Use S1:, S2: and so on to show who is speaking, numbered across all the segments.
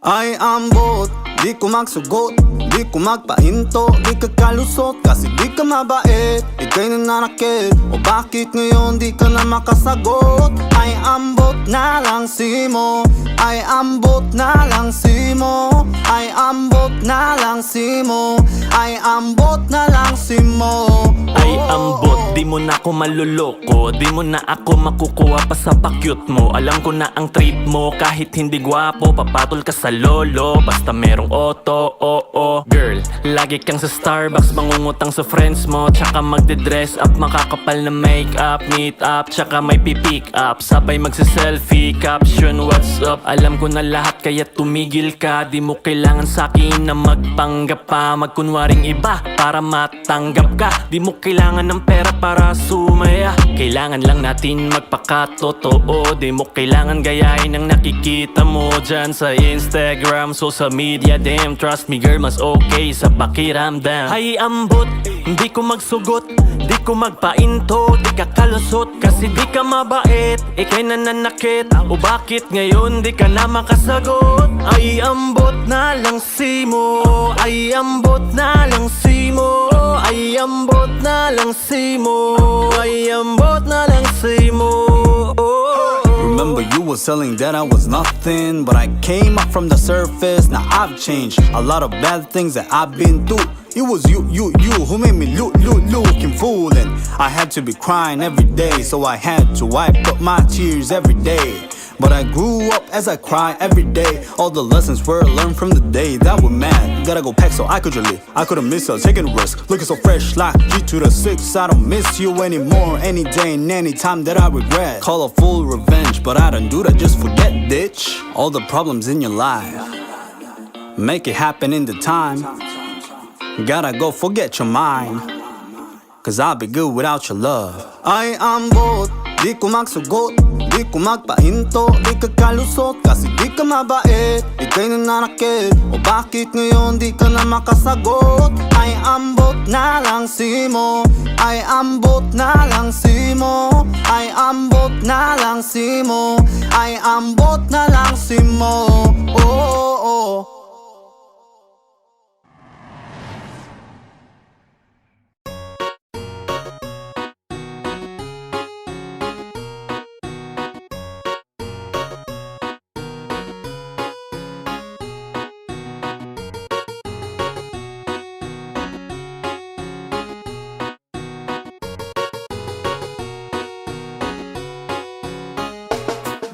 S1: Ay ambot, di ko magsugot, di ko magpahinto, di ka kalusot kasi di ka mabait, ika'y nananakit. O bakit ngayon di ka na makasagot? Ay ambot na lang si mo, ay ambot na lang si mo, ay ambot na lang si mo, ay ambot na lang si mo.
S2: Ay ambot, di mo na ako maluloko, di mo na ako makukuha pa sa pakyut mo. Alam ko na ang trip mo, kahit hindi gwapo, papatol ka sa lolo, basta merong auto, oo. Girl, lagi kang sa Starbucks, mangungutang sa friends mo, tsaka magde-dress up, makakapal na makeup, meet up, tsaka may pipick up, sabay magse-selfie, caption what's up. Alam ko na lahat kaya tumigil ka, di mo kailangan sa'kin na magpanggap pa, magkunwaring iba para matanggap ka. Di mo kailangan ng pera para sumaya, kailangan lang natin magpakatotoo. Di mo kailangan gayahin ang nakikita mo dyan sa Instagram, social media. Damn, trust me girl, mas okay sa pakiramdam. Ay ambot, hindi ko magsugot, di ko magpainto, di ka kalusot kasi di ka mabait, ika'y nananakit. O bakit ngayon di ka na makasagot? Ay ambot na lang si mo, ay ambot na lang si mo, ay ambot na lang si mo, ay ambot na lang si mo.
S1: Remember you were selling that I was nothing, but I came up from the surface. Now I've changed a lot of bad things that I've been through. It was you who made me looking fool, and I had to be crying every day, so I had to wipe up my tears every day. But I grew up as I cry every day. All the lessons were learned from the day that we're mad. Gotta go pack so I could relieve. I couldn't miss her, taking a risk. Looking so fresh like G to the 6. I don't miss you anymore, any day and any time that I regret. Call a full revenge, but I don't do that, just forget, bitch. All the problems in your life, make it happen in the time. Gotta go forget your mind, cause I'll be good without your love. Ay ambot, di ko magsugot, di ko magpahinto, di ka kalusot kasi di ka mabait, ika'y nananakit. O bakit ngayon di ka na makasagot? Ay ambot na lang si mo, ay ambot na lang si mo, ay ambot na lang si mo, ay ambot na lang si mo. Oh.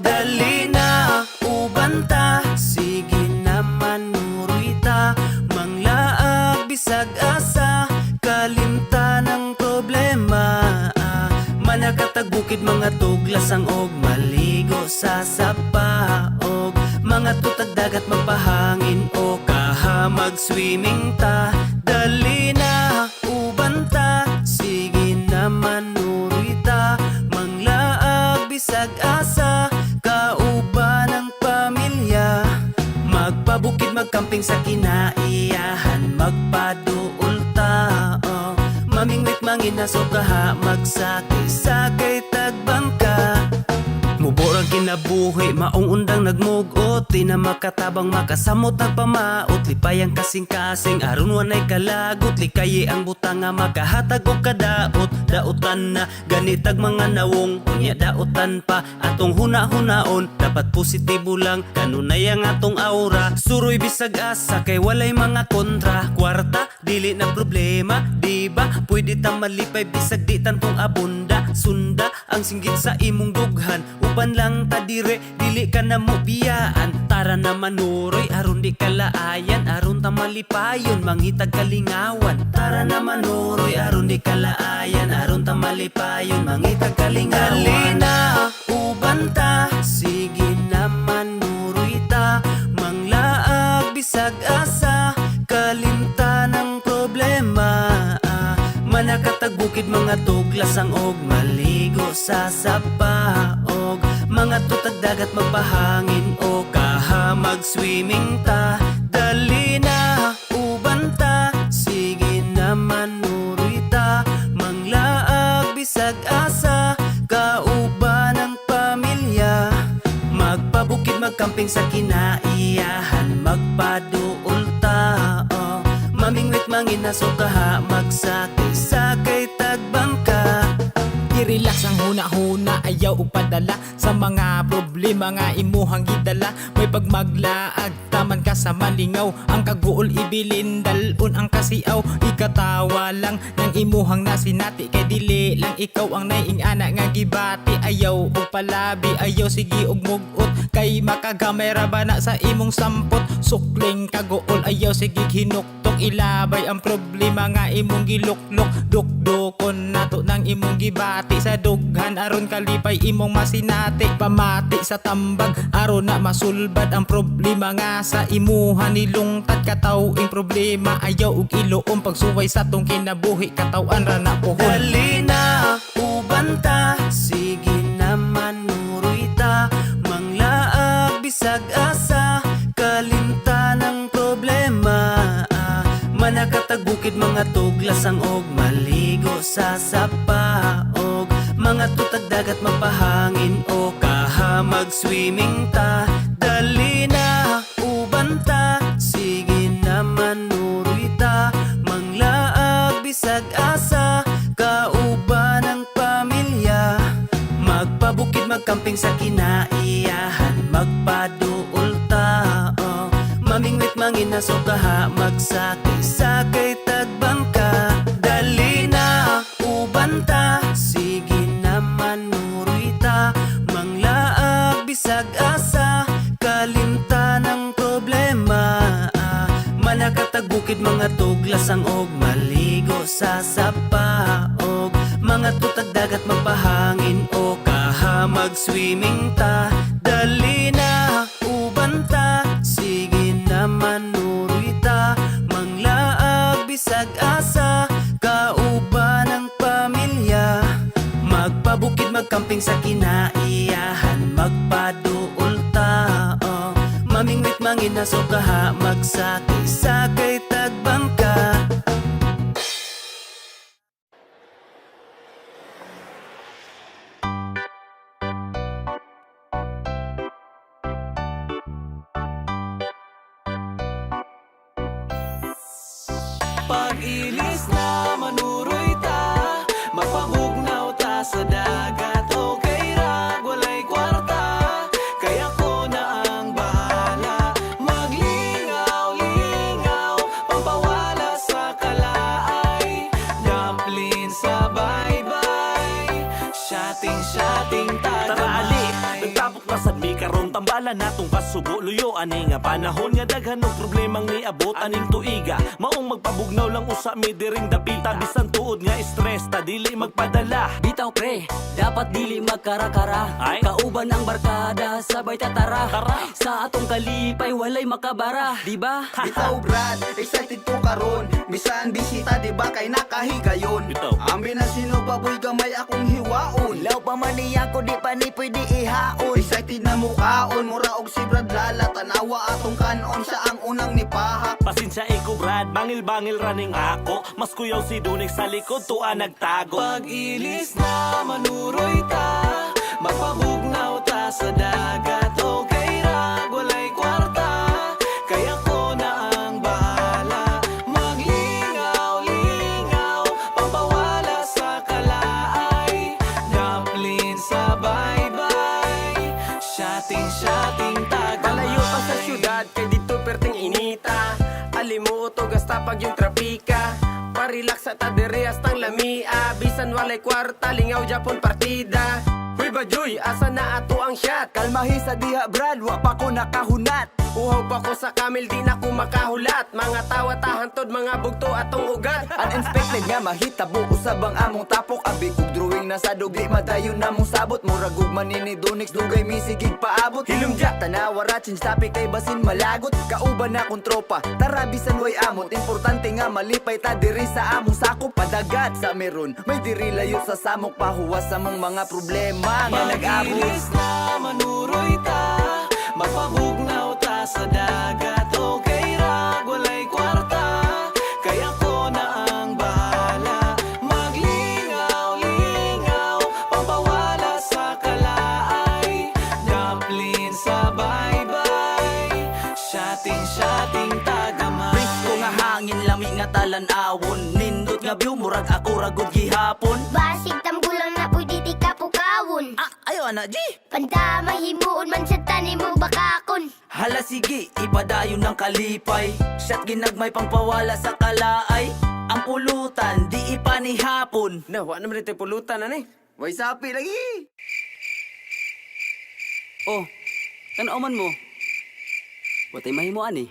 S3: Dali na, ubanta, sige naman nurita, manglaag bisag asa, kalimta ng problema. Manakatag bukid mga tuglasang og maligo sa sapaog, mga tutag dagat magpahangin o kaha mag-swimming ta. Dali na, ubanta, sige naman nurita, manglaag bisag asa, kauban ng pamilya, magpabukid magkamping sa kinaiyahan, magpaduol ta, mamingwit manginaso kaha, magsakay-sakay tagbangka. Muborang kinabuhi, maong undang nagmugot, di na makatabang makasamot nagpamaot, lipayang kasing-kasing, aron wanay kalagot, likayi ang butanga makahatag o kadaot, daotan na ganitag mga nawong, unya daotan pa atong huna-hunaon, dapat positibo lang, kanunay ang atong aura, suroy bisag asa kay walay mga kontra, kwarta dili na problema, di ba? Pwede ta malipay bisag di tantong abunda, sunda ang singgit sa imong dughan, uban lang ta dire, dili ka na mo biyaan, tara na manuroy aron di kalaayan, aron ta malipayon mangitag kalingawan, tara na manuroy aron di kalaayan, aron ta malipayon mangitag kalingawan. Dali na, uban ta, sige naman nuroy ta, manglaag bisag asa, kalimta ng problema. Manakatag bukid mga tuglasang og maligo sa sapaog, mga tutag dagat magpahangin o kaha mag-swimming ta. Dali na, uban ta, sige naman nuroy ta, manglaag bisag asa, kauban ng pamilya, magpabukid magkamping sa kinaiyahan, magpaduol ta. Mamingwit manginaso kaha, magsakay-sakay tagbangka.
S4: I-relax ang huna-huna, ayaw upadala sa mga problema nga imuhang gidala. May pagmaglaag, taman ka sa malingaw. Ang kaguol ibilin, dalon ang kasiaw. Ikatawa lang ng imuhang nasinati, kay dili lang ikaw ang naiing ana nga gibati. Ayaw og palabi, ayaw sige og mugot, kay makagamay ra ba na sa imong sampot. Sukling kaguol, ayaw sige hinuktok, ilabay ang problema nga imong giluklok. Dukdukon nato ng imong gibati, sa dughan aron kalipay imong masinati. Pamati sa tambag aron na masulbad ang problema nga sa imuha nilungtad. Katawing problema ayaw og iluom, pagsuway sa tong kinabuhi katawan ra na pohon.
S3: Dali na, ubanta, sige naman nuroy ta. Manglaag bisag asa, kalimta ng problema. Manakatag bukid mga tuglasang og maligo sa sapa. Og mga tutag dagat mapahangin o kaha mag-swimming ta. Dali na, ubanta, sige naman nuroy ta. Manglaag bisag asa, kauban ng pamilya. Magpabukid magkamping sa kinaiyahan, magpaduol ta. Mamingwit manginaso kaha, magsakay-sakay tagbangka. Dali na, ubanta, sige naman nuroy ta. Manglaag bisag asa, kalimta ng problema. Manakatag bukid mga tuglasang og maligo sa sapa. Og mga tutag dagat magpahangin o kaha mag-swimming ta. Dali na, ubanta, sige naman nuroy ta. Manglaag bisag asa, kauban ng pamilya. Magpabukid magkamping sa kinaiyahan, magpaduol ta. Mamingwit manginaso kaha, magsakay-sakay tagbangka.
S2: Pag-ilis na manuroy ta, magpabugnaw ta sa dagat. Okay ra, walay kwarta, kaya ko na ang bahala. Maglingaw-lingaw, pampawala sa kalaay. Dumpling sa bye-bye, shotting tagay. Tara ali, nagtapok na sa mi karon tambala natong pasubo. Luyo ani nga panahon nga daghan og problemang niabot aning tuiga. Maong magpabugnaw lang usa mi diring dapita. Bisan tuod nga stress ta dili magpadala.
S5: Bitaw pre, dapat dili magkara-kara.
S2: Ay?
S5: Kauban ang barkada, sabay tatara.
S2: Tara.
S5: Sa atong kalipay, walay makabara, diba?
S6: Bitaw Brad, excited ko karon. Bisan bisita di ba kay nakahigayon.
S2: Bitaw.
S6: Ambi na sino baboy gamay akong hiwaon. Law pa man niya ko di pa ni pwede ihaon. Excited na mukaon, mura og si Brad lala. Tanawa atong kanon, siya ang unang nipahak.
S2: Pasensya iko Brad, bangil-bangil raning ako. Mas kuyaw si Dunik sa likod, tuwa nagtago. Pag-ilis na manuroy ta, magpabugnaw ta sa dagat. Okay ra, walay kwarta, kaya ko na ang bahala. Maglingaw-lingaw, pampawala sa kalaay. Dumpling sa bye-bye, shotting tagay.
S7: Palayo pa sa syudad, kay dito perting inita. Alimuto, gasta pag yung trapika. Parelax sa tadere hastang lamia. Bisan walay kwarta, lingaw Japon partida. Huy Bajoy, asa na ato ang shot?
S6: Kalmahi sa diha Brad, wa pa ko nakahunat.
S7: Uhaw pa ko sa kamil, di na ko makahulat. Mga tawa tahantod, mga bugto atong ugat.
S6: Uninspected nga mahitabo, usab ang among tapok. Abi kog drawing na sa dugli, madayon na mong sabot. Murag ug manini Donix, dugay misigig paabot. Hilumdya, tanawa ra, change topic kay basin malagot. Kauban na kong tropa, tara bisan way amot. Importante nga malipay ta diri sa among sakop. Padagat sa meron, may diri layo sa samok. Pahuwas sa mong mga problema nga nag-abot.
S2: Pag-ilis na manuroy ta, magpabugnaw ta sa dagat. Okay ra, walay kwarta, kaya ko na ang bahala. Maglingaw-lingaw, pampawala sa kalaay. Dumpling sa bye-bye, shotting
S3: tan-awon. Nindot nga view, murag ako ragod gihapon.
S8: Basig tambulang na pwede di ka pukawon.
S3: Ayo anak G.
S8: Pandamay himuon man sa tanim mo bakakon.
S3: Hala sige, ipadayon ng kalipay. Shot ginagmay pangpawala sa kalaay. Ang pulutan, di ipanihapon.
S7: Nawa naman ito pulutan ani.
S6: Way sapi lagi.
S5: Oh, tanaw-man mo. Watay mahimo ani.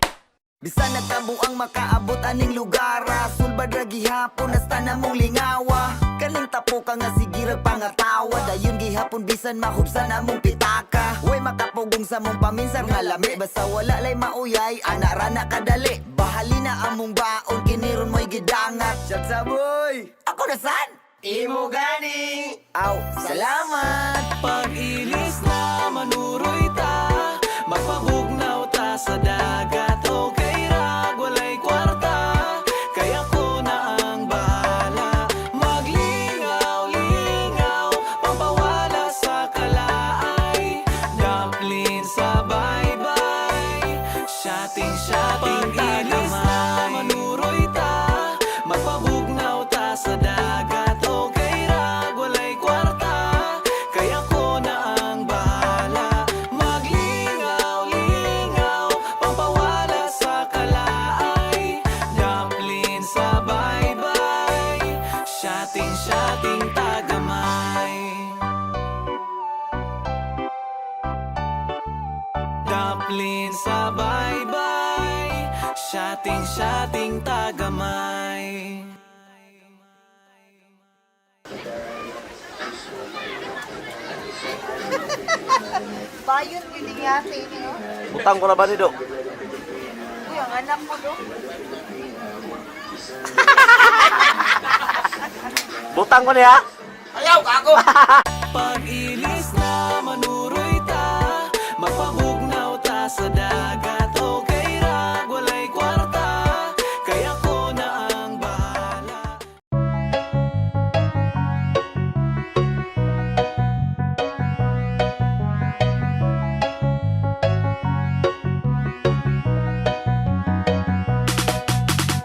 S6: Bisan nagkabuang makaabot aning lugara. Sulbad ra gihapon hasta na mong lingawa. Kaning tapo ka nga sigirag pangatawa. Dayon gihapon bisan mahubsan among pitaka. Way makapugong sa mong paminsar nga lami. Basta wala lay mauyay, ana ra na kadali. Bahali na among baon, kiniron mo'y gidangat. Shot sa boy! Ako na san?
S7: Imo gani.
S6: Aw, salamat!
S2: Pag-ilis na manuroy ta, magpabugnaw ta sa dagat. Okay ra, walay kwarta, kaya ko na ang bahala. Maglingaw-lingaw, pampawala sa kalaay. Dumpling sa bye-bye, shotting-shotting. Pag-ilis na manuroy ta, magpabugnaw ta sa dagat. Okay ra, walay kwarta, kaya ko na ang bahala. Maglingaw-lingaw, pampawala sa kalaay. Dumpling sa bye-bye, shotting-shotting tagamay. Dumpling sa bye-bye, shotting-shotting tagamay.
S9: Bayon yun yung yate niyo.
S10: Utang ko na ba ni Dok?
S9: Uy, ang anak mo do.
S10: Butang ko niya?
S2: Pag-ilis na manuroy ta, magpabugnaw ta sa dagat. Okay ra, walay kwarta, kaya ko na ang bahala.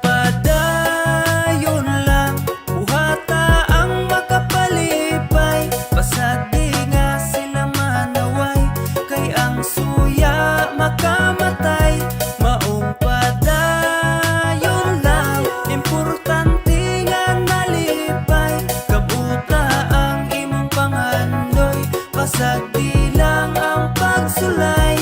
S3: Padayon lang, buhata ang makapalipay. Basta di nga sila manaway, kay ang suya makamatay. Maong padayon lang, importante nga nalipay. Kabuta ang imong pangandoy, basag di lang ang pagsulay.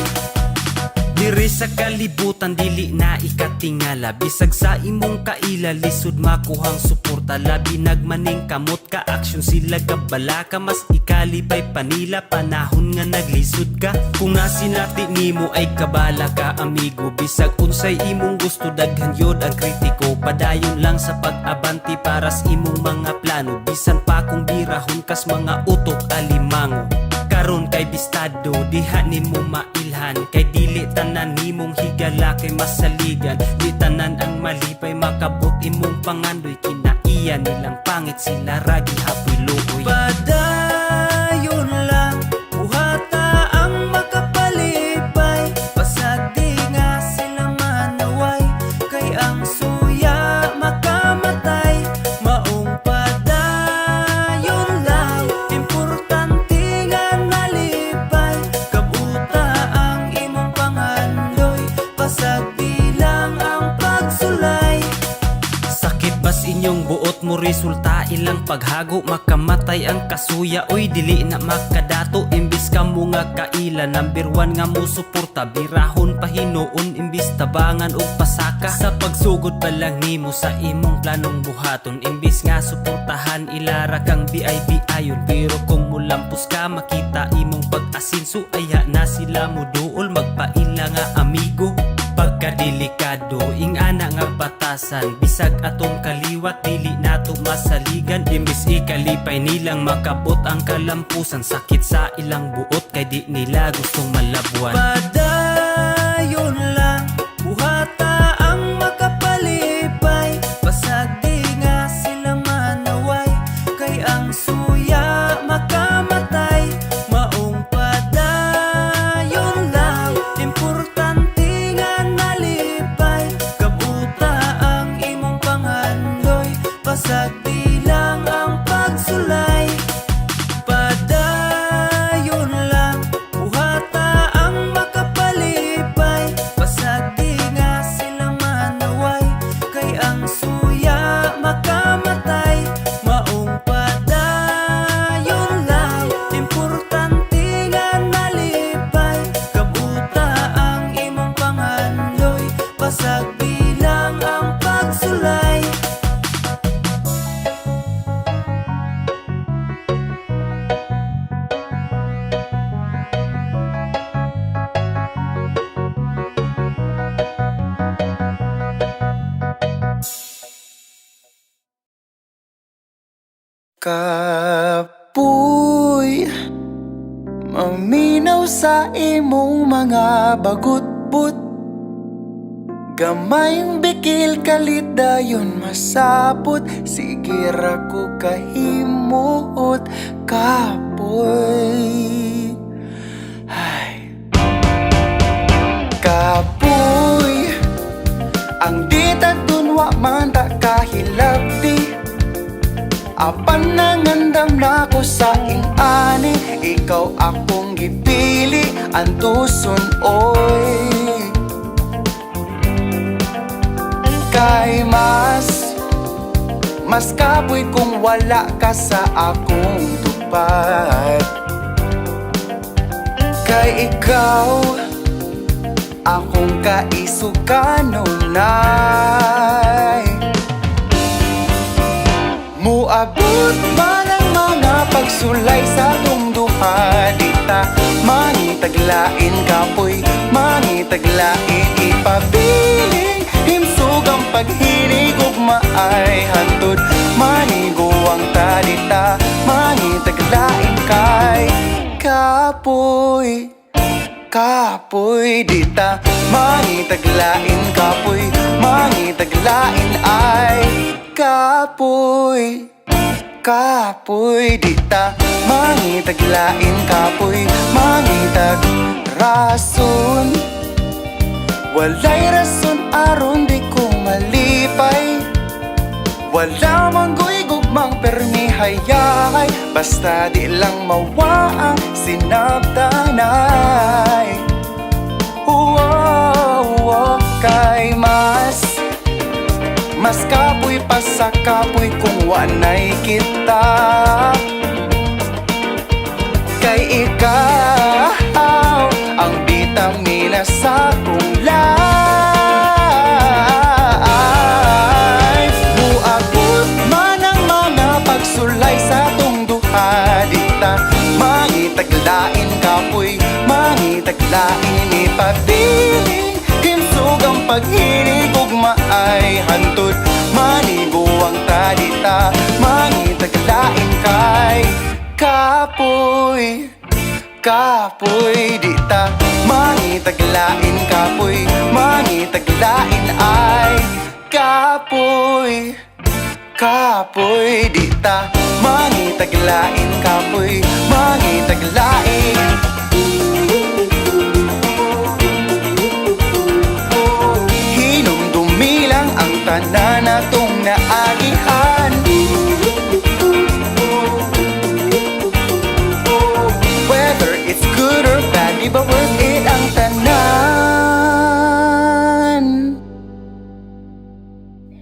S3: Diri sa kalibutan dili na ikatingala. Bisag sa imong kaila lisod makuhang suporta. Labi nagmaning kamot ka aksyon sila kabala ka. Mas ikalipay panila panahon nga naglisod ka. Kung nasinati nimo ay kabala ka amigo. Bisag unsay imong gusto daghan yod ang kritiko. Padayon lang sa pag-abanti para sa imong mga plano. Bisan pa kung birahon kas mga utok alimango. Karon kay bistado, diha nimo mailhan. Kay dili tanan nimong higala kay masaligan. Di tanan ang malipay makabot imong pangandoy. Kinaiya nilang pangit sila ragi hapoy luoy. Padayon lang, buhata ang makapalipay. Basag di nga sila manaway, kay ang suya makamatay. Maong padayon lang, importante nga nalipay. Kabuta ang imong pangandoy, basag bilang ang pagsulay. Sakit bas inyong buot mo resulta ilang paghago. Makamatay ang kasuya, oy dili na makadato. Imbis ka mo nga kaila, number 1 nga mo suporta. Birahon pahinoon, imbis tabangan o pasaka. Sa pagsugod pa lang nimo sa imong planong buhaton. Imbis nga suportahan, ilara kang BIB ayon. Pero kung mulampos ka, makita imong pag-asinso. Aya na sila mo duol, magpaila nga amigo. Pagkadelikado, ingana nga batasan. Bisag atong kaliwat, dili nato masaligan. Imbis ikalipay nilang makabot ang kalampusan. Sakit sa ilang buot, kay di nila gustong malabuan. Padayon lang, buhata ang makapalipay. Basag di nga sila manaway, kay ang suya makamatay. Maong padayon lang, importante nga nalipay. Kabuta ang imong pangan pasagdilang ang pagsulay. Padayon lang, buhata ang makapalipay. Pasagdi nga sila manaway, kay ang suya makamatay. Maong padayon lang, importante nga nalipay. Kabuta ang imong panganloy, pasagdi lang ang pagsulay.
S6: Kapoy, maminaw sa imong mga bagutbut. Gamayng bikil kalit dayon masapot. Sige ra ko kahimuot, kapoy. Ay. Kapoy, ang dita dun wa man ta kahilabti. Apan nangandam na ko sa ing-ani, ikaw akong gipili, antuson oy. Kay mas kapoy kung wala ka sa akong tupad. Kay ikaw akong kaisukanunay. Muabot man ang mga pagsulay sa tong duha. Dita mangitaglain kapoy, mangitaglain ipabiling. Himsog ang paghinig ug maay hantod. Maniguang ta dita, mangitaglain kay kapoy. Kapoy dita, mangitaglain kapoy, mangitaglain ay kapoy. Kapoy dita, mangitaglain kapoy, mangitag rason. Walay rason aron di ko malipay. Wala manggoy gugmang permi hayay, basta di lang mawa ang sinabdanay. Kay mas kapoy pa sa kapoy kung wanay kita. Kay ikaw ang bitamina sa kong life. Buabot man ang mga pagsulay sa tong duha. Dita mangitaglain kapoy, mangitaglain ipabiling. Himsog ang paghinig ug maay hantod. Maniguang ta dita, mangitaglain kay kapoy. Kapoy dita, mangitaglain kapoy, mangitaglain ay kapoy. Kapoy dita, mangitaglain kapoy, mangitaglain. Hinumdumilang ang tanan natong naagihan. Whether it's good or bad, di ba worth it ang tanan?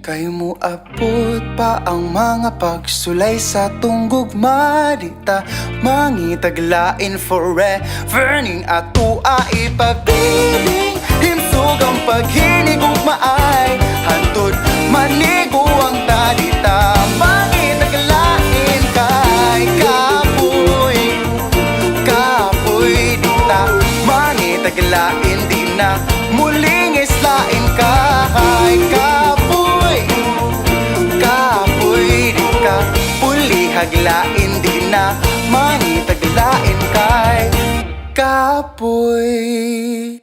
S6: Kay mo abot pa ang mga pagsulay sa tunggugma. Dita mangitaglain forever ning atua ipabiling. Himsog ang paghinig ug maay hantod. Maniguang ta dita, mangitaglain kay kapoy. Kapoy dita, mangitaglain di na muling islain kay kapoy. Kapoy di ka pulihaglain di na mangitaglain kay kapoy.